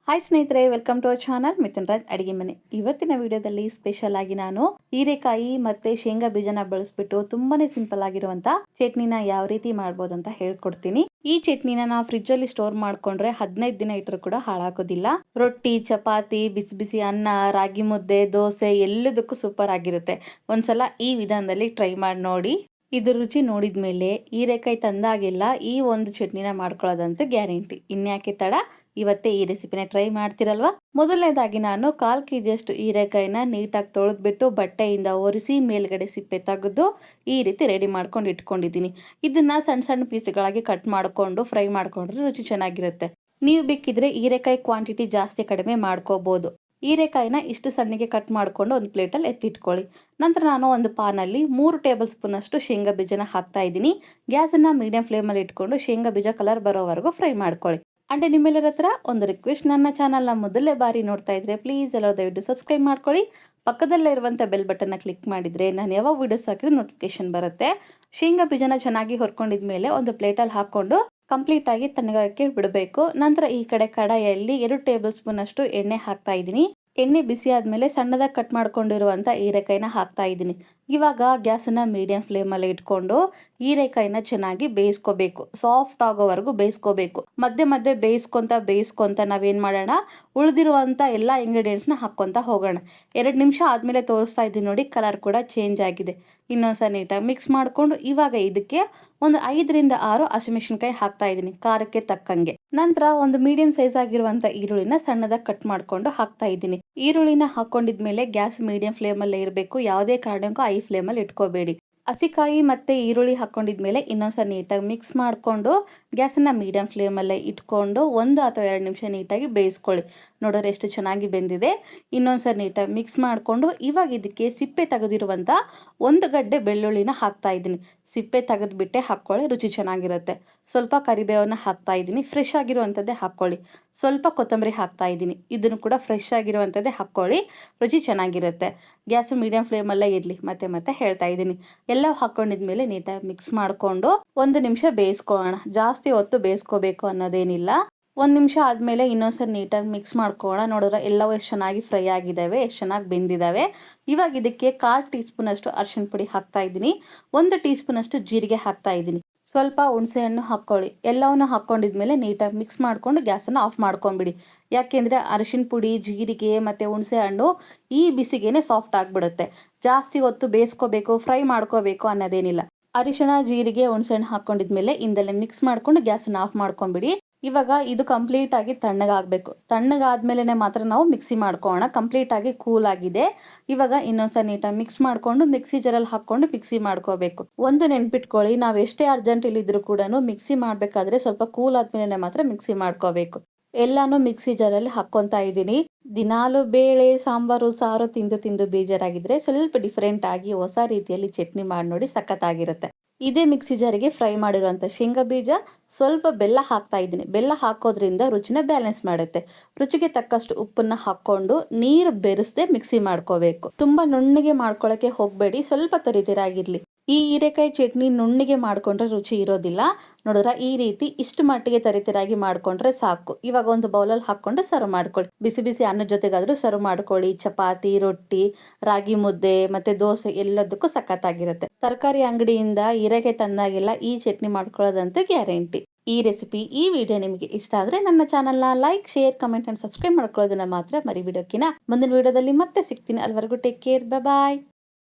Hi ಸ್ನೇಹಿತರೆ, welcome to our channel Mithun Raj ಅಡಿಗೆ ಮನೆ. ಇವತ್ತಿನ ವಿಡಿಯೋದಲ್ಲಿ ಸ್ಪೆಷಲ್ ಆಗಿ ನಾನು ಹೀರೆಕಾಯಿ ಮತ್ತೆ ಶೇಂಗಾ ಬೀಜನ ಬಳಸ್ಬಿಟ್ಟು ತುಂಬಾನೇ ಸಿಂಪಲ್ ಆಗಿರುವಂತ ಚಟ್ನಿನ ಯಾವ ರೀತಿ ಮಾಡ್ಬೋದು ಅಂತ ಹೇಳ್ಕೊಡ್ತೀನಿ. ಈ ಚಟ್ನಿನ ನಾವು ಫ್ರಿಡ್ಜ್ ಅಲ್ಲಿ ಸ್ಟೋರ್ ಮಾಡ್ಕೊಂಡ್ರೆ 15 ದಿನ ಇಟ್ಟರು ಕೂಡ ಹಾಳಾಗೋದಿಲ್ಲ. ರೊಟ್ಟಿ, ಚಪಾತಿ, ಬಿಸಿ ಬಿಸಿ ಅನ್ನ, ರಾಗಿ ಮುದ್ದೆ, ದೋಸೆ ಎಲ್ಲದಕ್ಕೂ ಸೂಪರ್ ಆಗಿರುತ್ತೆ. ಒಂದ್ಸಲ ಈ ವಿಧಾನದಲ್ಲಿ ಟ್ರೈ ಮಾಡಿ ನೋಡಿ. ಇದ್ರ ರುಚಿ ನೋಡಿದ್ಮೇಲೆ ಹೀರೆಕಾಯಿ ತಂದಾಗೆಲ್ಲ ಈ ಒಂದು ಚಟ್ನಿನ ಮಾಡ್ಕೊಳ್ಳೋದಂತೂ ಗ್ಯಾರಂಟಿ. ಇನ್ಯಾಕೆ ತಡ, ಇವತ್ತೇ ಈ ರೆಸಿಪಿನ ಟ್ರೈ ಮಾಡ್ತಿರಲ್ವಾ. ಮೊದಲನೇದಾಗಿ ನಾನು 1/4 kg ಹೀರೆಕಾಯಿನ ನೀಟಾಗಿ ತೊಳೆದ್ಬಿಟ್ಟು ಬಟ್ಟೆಯಿಂದ ಒರೆಸಿ ಮೇಲ್ಗಡೆ ಸಿಪ್ಪೆ ತೆಗೆದು ಈ ರೀತಿ ರೆಡಿ ಮಾಡ್ಕೊಂಡು ಇಟ್ಕೊಂಡಿದ್ದೀನಿ. ಇದನ್ನ ಸಣ್ಣ ಸಣ್ಣ ಪೀಸ್ಗಳಾಗಿ ಕಟ್ ಮಾಡ್ಕೊಂಡು ಫ್ರೈ ಮಾಡ್ಕೊಂಡ್ರೆ ರುಚಿ ಚೆನ್ನಾಗಿರುತ್ತೆ. ನೀವು ಬೇಕಿದ್ರೆ ಹೀರೆಕಾಯಿ ಕ್ವಾಂಟಿಟಿ ಜಾಸ್ತಿ ಕಡಿಮೆ ಮಾಡ್ಕೋಬಹುದು. ಹೀರೆಕಾಯಿನ ಇಷ್ಟು ಸಣ್ಣಗೆ ಕಟ್ ಮಾಡ್ಕೊಂಡು ಒಂದು ಪ್ಲೇಟಲ್ಲಿ ಎತ್ತಿಟ್ಕೊಳ್ಳಿ. ನಂತರ ನಾನು ಒಂದು ಪಾನಲ್ಲಿ 3 ಟೇಬಲ್ ಸ್ಪೂನ್ ಅಷ್ಟು ಶೇಂಗಾ ಬೀಜನ ಹಾಕ್ತಾ ಇದ್ದೀನಿ. ಗ್ಯಾಸನ್ನ ಮೀಡಿಯಂ ಫ್ಲೇಮಲ್ಲಿ ಇಟ್ಕೊಂಡು ಶೇಂಗಾ ಬೀಜ ಕಲರ್ ಬರೋವರೆಗೂ ಫ್ರೈ ಮಾಡ್ಕೊಳ್ಳಿ. ಅಂಡ್ ನಿಮ್ಮೆಲ್ಲರ ಹತ್ರ ಒಂದು ರಿಕ್ವೆಸ್ಟ್, ನನ್ನ ಚಾನಲ್ನ ಮೊದಲೇ ಬಾರಿ ನೋಡ್ತಾ ಇದ್ರೆ ಪ್ಲೀಸ್ ಎಲ್ಲರೂ ದಯವಿಟ್ಟು ಸಬ್ಸ್ಕ್ರೈಬ್ ಮಾಡ್ಕೊಳ್ಳಿ. ಪಕ್ಕದಲ್ಲೇ ಇರುವಂಥ ಬೆಲ್ ಬಟನ್ನ ಕ್ಲಿಕ್ ಮಾಡಿದರೆ ನಾನು ಯಾವಾಗ ವಿಡಿಯೋಸ್ ಹಾಕಿದ್ರೆ ನೋಟಿಫಿಕೇಶನ್ ಬರುತ್ತೆ. ಶೇಂಗಾ ಬೀಜನ ಚೆನ್ನಾಗಿ ಹೊರ್ಕೊಂಡಿದ್ಮೇಲೆ ಒಂದು ಪ್ಲೇಟಲ್ಲಿ ಹಾಕ್ಕೊಂಡು ಕಂಪ್ಲೀಟ್ ಆಗಿ ತಣ್ಣಗಾಗಕ್ಕೆ ಬಿಡಬೇಕು. ನಂತರ ಈ ಕಡೆ ಕಡಾಯಲ್ಲಿ 2 ಟೇಬಲ್ ಸ್ಪೂನ್ ಅಷ್ಟು ಎಣ್ಣೆ ಹಾಕ್ತಾ ಇದ್ದೀನಿ. ಎಣ್ಣೆ ಬಿಸಿ ಆದಮೇಲೆ ಸಣ್ಣದಾಗಿ ಕಟ್ ಮಾಡ್ಕೊಂಡಿರುವಂಥ ಹೀರೆಕಾಯಿನ ಹಾಕ್ತಾ ಇದ್ದೀನಿ. ಇವಾಗ ಗ್ಯಾಸನ್ನ ಮೀಡಿಯಂ ಫ್ಲೇಮಲ್ಲಿ ಇಟ್ಕೊಂಡು ಹೀರೆಕಾಯಿನ ಚೆನ್ನಾಗಿ ಬೇಯಿಸ್ಕೋಬೇಕು. ಸಾಫ್ಟ್ ಆಗೋವರೆಗೂ ಬೇಯಿಸ್ಕೋಬೇಕು. ಮಧ್ಯೆ ಮಧ್ಯೆ ಬೇಯಿಸ್ಕೊಂತ ನಾವೇನು ಮಾಡೋಣ, ಉಳಿದಿರುವಂಥ ಎಲ್ಲ ಇಂಗ್ರೀಡಿಯೆಂಟ್ಸ್ನ ಹಾಕ್ಕೊತ ಹೋಗೋಣ. 2 ನಿಮಿಷ ಆದಮೇಲೆ ತೋರಿಸ್ತಾ ಇದ್ದೀನಿ ನೋಡಿ, ಕಲರ್ ಕೂಡ ಚೇಂಜ್ ಆಗಿದೆ. ಇನ್ನೊಂದ್ಸಲ ನೀಟಾಗಿ ಮಿಕ್ಸ್ ಮಾಡಿಕೊಂಡು ಇವಾಗ ಇದಕ್ಕೆ ಒಂದು 5 ರಿಂದ 6 ಹಸಿಮೆಣಸಿನಕಾಯಿ ಹಾಕ್ತಾ ಇದ್ದೀನಿ, ಖಾರಕ್ಕೆ ತಕ್ಕಂಗೆ. ನಂತರ ಒಂದು ಮೀಡಿಯಂ ಸೈಜ್ ಆಗಿರುವಂಥ ಈರುಳ್ಳಿನ ಸಣ್ಣದಾಗಿ ಕಟ್ ಮಾಡ್ಕೊಂಡು ಹಾಕ್ತಾ ಇದ್ದೀನಿ. ಈರುಳ್ಳಿನ ಹಾಕೊಂಡಿದ್ಮೇಲೆ ಗ್ಯಾಸ್ ಮೀಡಿಯಂ ಫ್ಲೇಮಲ್ಲೇ ಇರಬೇಕು. ಯಾವುದೇ ಕಾರಣಕ್ಕೂ ಹೈ ಫ್ಲೇಮಲ್ಲಿ ಇಟ್ಕೋಬೇಡಿ. ಹಸಿಕಾಯಿ ಮತ್ತು ಈರುಳ್ಳಿ ಹಾಕ್ಕೊಂಡಿದ್ಮೇಲೆ ಇನ್ನೊಂದ್ಸಲ ನೀಟಾಗಿ ಮಿಕ್ಸ್ ಮಾಡಿಕೊಂಡು ಗ್ಯಾಸನ್ನು ಮೀಡಿಯಂ ಫ್ಲೇಮಲ್ಲೇ ಇಟ್ಕೊಂಡು 1 ಅಥವಾ 2 ನಿಮಿಷ ನೀಟಾಗಿ ಬೇಯಿಸ್ಕೊಳ್ಳಿ. ನೋಡೋರು ಎಷ್ಟು ಚೆನ್ನಾಗಿ ಬೆಂದಿದೆ. ಇನ್ನೊಂದ್ಸಲ ನೀಟಾಗಿ ಮಿಕ್ಸ್ ಮಾಡಿಕೊಂಡು ಇವಾಗ ಇದಕ್ಕೆ ಸಿಪ್ಪೆ ತೆಗೆದಿರುವಂಥ 1 ಗಡ್ಡೆ ಬೆಳ್ಳುಳ್ಳಿನ ಹಾಕ್ತಾ ಇದ್ದೀನಿ. ಸಿಪ್ಪೆ ತೆಗೆದುಬಿಟ್ಟೆ ಹಾಕ್ಕೊಳ್ಳಿ, ರುಚಿ ಚೆನ್ನಾಗಿರುತ್ತೆ. ಸ್ವಲ್ಪ ಕರಿಬೇವನ್ನ ಹಾಕ್ತಾ ಇದ್ದೀನಿ, ಫ್ರೆಶ್ ಆಗಿರುವಂಥದ್ದೇ ಹಾಕ್ಕೊಳ್ಳಿ. ಸ್ವಲ್ಪ ಕೊತ್ತಂಬರಿ ಹಾಕ್ತಾ ಇದ್ದೀನಿ, ಇದನ್ನು ಕೂಡ ಫ್ರೆಶ್ ಆಗಿರುವಂಥದ್ದೇ ಹಾಕ್ಕೊಳ್ಳಿ, ರುಚಿ ಚೆನ್ನಾಗಿರುತ್ತೆ. ಗ್ಯಾಸ್ ಮೀಡಿಯಂ ಫ್ಲೇಮಲ್ಲೇ ಇರಲಿ. ಮತ್ತೆ ಹೇಳ್ತಾ ಇದ್ದೀನಿ. ಎಲ್ಲ ಹಾಕ್ಕೊಂಡಿದ್ಮೇಲೆ ನೀಟಾಗಿ ಮಿಕ್ಸ್ ಮಾಡಿಕೊಂಡು 1 ನಿಮಿಷ ಬೇಯಿಸ್ಕೊಳ್ಳೋಣ. ಜಾಸ್ತಿ ಹೊತ್ತು ಬೇಯಿಸ್ಕೋಬೇಕು ಅನ್ನೋದೇನಿಲ್ಲ. 1 ನಿಮಿಷ ಆದಮೇಲೆ ಇನ್ನೊಂದ್ಸರಿ ನೀಟಾಗಿ ಮಿಕ್ಸ್ ಮಾಡ್ಕೊಳ್ಳೋಣ. ನೋಡಿದ್ರೆ ಎಲ್ಲವೂ ಎಷ್ಟು ಚೆನ್ನಾಗಿ ಫ್ರೈ ಆಗಿದ್ದಾವೆ, ಎಷ್ಟು ಚೆನ್ನಾಗಿ ಬೆಂದಿದ್ದಾವೆ. ಇವಾಗ ಇದಕ್ಕೆ 1/4 ಟೀ ಸ್ಪೂನ್ ಅಷ್ಟು ಅರಿಶಿಣ ಪುಡಿ ಹಾಕ್ತಾ ಇದ್ದೀನಿ. 1 ಟೀ ಸ್ಪೂನ್ ಅಷ್ಟು ಜೀರಿಗೆ ಹಾಕ್ತಾ ಇದ್ದೀನಿ. ಸ್ವಲ್ಪ ಹುಣಸೆ ಹಣ್ಣು ಹಾಕ್ಕೊಳ್ಳಿ. ಎಲ್ಲವನ್ನು ಹಾಕ್ಕೊಂಡಿದ್ಮೇಲೆ ನೀಟಾಗಿ ಮಿಕ್ಸ್ ಮಾಡಿಕೊಂಡು ಗ್ಯಾಸನ್ನು ಆಫ್ ಮಾಡ್ಕೊಂಬಿಡಿ. ಯಾಕೆಂದರೆ ಅರಿಶಿಣ ಪುಡಿ, ಜೀರಿಗೆ ಮತ್ತು ಹುಣಸೆ ಹಣ್ಣು ಈ ಬಿಸಿಗೇನೆ ಸಾಫ್ಟ್ ಆಗಿಬಿಡುತ್ತೆ. ಜಾಸ್ತಿ ಹೊತ್ತು ಬೇಯಿಸ್ಕೋಬೇಕು, ಫ್ರೈ ಮಾಡ್ಕೋಬೇಕು ಅನ್ನೋದೇನಿಲ್ಲ. ಅರಿಶಿಣ, ಜೀರಿಗೆ, ಹುಣಸೆ ಹಣ್ಣು ಹಾಕ್ಕೊಂಡಿದ್ಮೇಲೆ ಇಂದಲ್ಲೇ ಮಿಕ್ಸ್ ಮಾಡಿಕೊಂಡು ಗ್ಯಾಸನ್ನು ಆಫ್ ಮಾಡ್ಕೊಂಬಿಡಿ. ಇವಾಗ ಇದು ಕಂಪ್ಲೀಟ್ ಆಗಿ ತಣ್ಣಗಾಗಬೇಕು. ತಣ್ಣಗಾದ್ಮೇಲೆ ಮಾತ್ರ ನಾವು ಮಿಕ್ಸಿ ಮಾಡ್ಕೊಳ್ಳೋಣ. ಕಂಪ್ಲೀಟ್ ಆಗಿ ಕೂಲ್ ಆಗಿದೆ. ಇವಾಗ ಇನ್ನೊಂದ್ಸಲ ನೀಟಾಗಿ ಮಿಕ್ಸ್ ಮಾಡಿಕೊಂಡು ಮಿಕ್ಸಿ ಜಾರಲ್ಲಿ ಹಾಕ್ಕೊಂಡು ಮಿಕ್ಸಿ ಮಾಡ್ಕೋಬೇಕು. ಒಂದು ನೆನ್ಪಿಟ್ಕೊಳ್ಳಿ, ನಾವು ಎಷ್ಟೇ ಅರ್ಜೆಂಟ್ ಇಲ್ಲಿದ್ರು ಕೂಡ ಮಿಕ್ಸಿ ಮಾಡಬೇಕಾದ್ರೆ ಸ್ವಲ್ಪ ಕೂಲ್ ಆದ್ಮೇಲೆ ಮಾತ್ರ ಮಿಕ್ಸಿ ಮಾಡ್ಕೋಬೇಕು. ಎಲ್ಲಾನು ಮಿಕ್ಸಿ ಜಾರಲ್ಲಿ ಹಾಕ್ಕೊತಾ ಇದ್ದೀನಿ. ದಿನಾಲು ಬೇಳೆ, ಸಾಂಬಾರು, ಸಾರು ತಿಂದು ಬೇಜಾರಾಗಿದ್ರೆ ಸ್ವಲ್ಪ ಡಿಫ್ರೆಂಟ್ ಆಗಿ ಹೊಸ ರೀತಿಯಲ್ಲಿ ಚಟ್ನಿ ಮಾಡಿ ನೋಡಿ, ಸಖತ್ತಾಗಿರುತ್ತೆ. ಇದೇ ಮಿಕ್ಸಿ ಜಾರಿಗೆ ಫ್ರೈ ಮಾಡಿರುವಂಥ ಶೇಂಗಾ ಬೀಜ, ಸ್ವಲ್ಪ ಬೆಲ್ಲ ಹಾಕ್ತಾ ಇದ್ದೀನಿ. ಬೆಲ್ಲ ಹಾಕೋದ್ರಿಂದ ರುಚಿನ ಬ್ಯಾಲೆನ್ಸ್ ಮಾಡುತ್ತೆ. ರುಚಿಗೆ ತಕ್ಕಷ್ಟು ಉಪ್ಪನ್ನ ಹಾಕ್ಕೊಂಡು ನೀರು ಬೆರೆಸದೆ ಮಿಕ್ಸಿ ಮಾಡ್ಕೋಬೇಕು. ತುಂಬ ನುಣ್ಣಗೆ ಮಾಡ್ಕೊಳ್ಳೋಕ್ಕೆ ಹೋಗಬೇಡಿ, ಸ್ವಲ್ಪ ತರಿತರಾಗಿರಲಿ. ಈ ಹೀರೆಕಾಯಿ ಚಟ್ನಿ ನುಣ್ಣಿಗೆ ಮಾಡ್ಕೊಂಡ್ರೆ ರುಚಿ ಇರೋದಿಲ್ಲ. ನೋಡಿದ್ರ ಈ ರೀತಿ ಇಷ್ಟು ಮಟ್ಟಿಗೆ ತರಿತರಾಗಿ ಮಾಡ್ಕೊಂಡ್ರೆ ಸಾಕು. ಇವಾಗ ಒಂದು ಬೌಲಲ್ಲಿ ಹಾಕ್ಕೊಂಡು ಸರ್ವ್ ಮಾಡ್ಕೊಳ್ಳಿ. ಬಿಸಿ ಬಿಸಿ ಅನ್ನದ ಜೊತೆಗಾದರೂ ಸರ್ವ್ ಮಾಡ್ಕೊಳ್ಳಿ. ಚಪಾತಿ, ರೊಟ್ಟಿ, ರಾಗಿ ಮುದ್ದೆ ಮತ್ತು ದೋಸೆ ಎಲ್ಲದಕ್ಕೂ ಸಖತ್ತಾಗಿರುತ್ತೆ. ತರಕಾರಿ ಅಂಗಡಿಯಿಂದ ಹೀರೆಕಾಯಿ ತಂದಾಗೆಲ್ಲ ಈ ಚಟ್ನಿ ಮಾಡ್ಕೊಳ್ಳೋದಂತೂ ಗ್ಯಾರಂಟಿ. ಈ ರೆಸಿಪಿ, ಈ ವಿಡಿಯೋ ನಿಮಗೆ ಇಷ್ಟ ಆದರೆ ನನ್ನ ಚಾನಲ್ನ like, share, comment and subscribe ಮಾಡ್ಕೊಳ್ಳೋದನ್ನ ಮಾತ್ರ ಮರಿಬಿಡೋಕಿನ. ಮುಂದಿನ ವಿಡಿಯೋದಲ್ಲಿ ಮತ್ತೆ ಸಿಗ್ತೀನಿ. ಅಲ್ಲಿವರೆಗೂ ಟೇಕ್ ಕೇರ್, ಬಾಯ್.